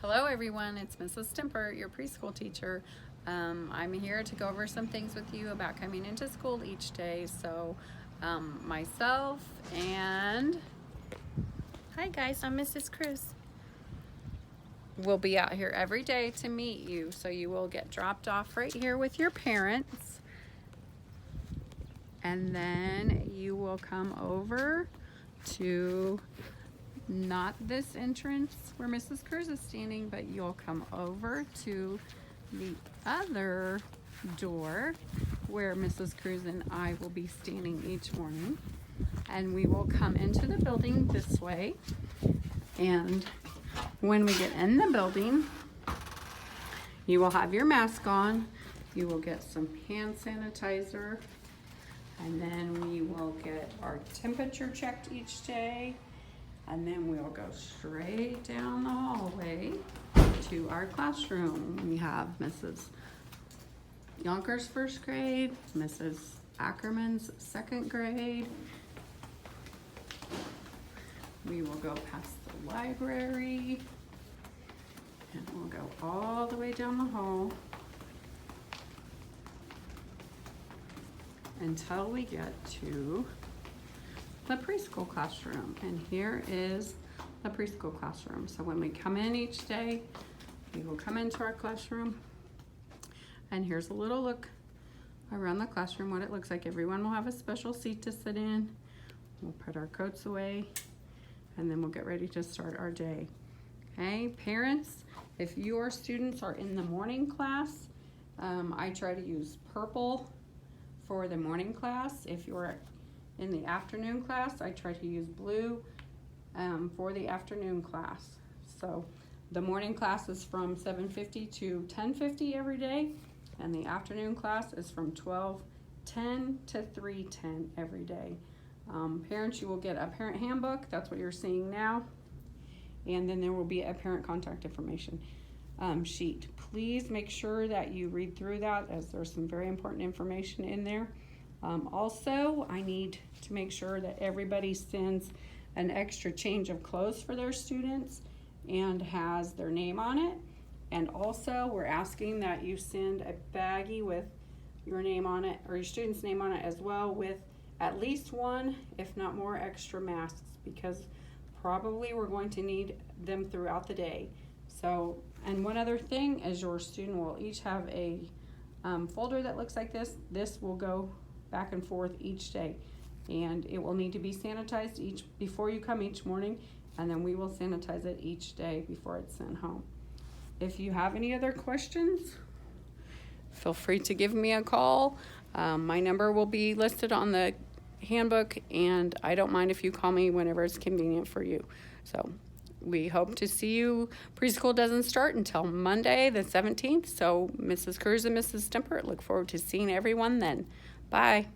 Hello everyone, it's Mrs. Stimpert, your preschool teacher. I'm here to go over some things with you about coming into school each day. So myself and Hi guys, I'm Mrs. Cruz. we'll be out here every day to meet you. So you will get dropped off right here with your parents. And then you will come over to not this entrance where Mrs. Cruz is standing, but you'll come over to the other door where Mrs. Cruz and I will be standing each morning. And we will come into the building this way. And when we get in the building, you will have your mask on. You will get some hand sanitizer. And then we will get our temperature checked each day. And then we'll go straight down the hallway to our classroom. We have Mrs. Yonker's first grade, Mrs. Ackerman's second grade. We will go past the library and we'll go all the way down the hall until we get to the preschool classroom. And here is the preschool classroom. So when we come in each day, we will come into our classroom. And here's a little look around the classroom, what it looks like. Everyone will have a special seat to sit in. We'll put our coats away and then we'll get ready to start our day. Okay, parents, if your students are in the morning class, I try to use purple for the morning class. If you're in the afternoon class, I try to use blue for the afternoon class. So the morning class is from 7:50 to 10:50 every day, and the afternoon class is from 12:10 to 3:10 every day. Parents, you will get a parent handbook. That's what you're seeing now. And then there will be a parent contact information sheet. Please make sure that you read through that, as there's some very important information in there. Also, I need to make sure that everybody sends an extra change of clothes for their students and has their name on it. And also, we're asking that you send a baggie with your name on it, or your student's name on it as well, with at least one, if not more, extra masks, because probably we're going to need them throughout the day. So, and one other thing is your student will each have a folder that looks like this. This will go back and forth each day, and it will need to be sanitized before you come each morning, and then we will sanitize it each day before it's sent home. If you have any other questions, feel free to give me a call. My number will be listed on the handbook, and I don't mind if you call me whenever it's convenient for you. So we hope to see you. Preschool doesn't start until Monday the 17th, so Mrs. Cruz and Mrs. Stimpert look forward to seeing everyone then. Bye.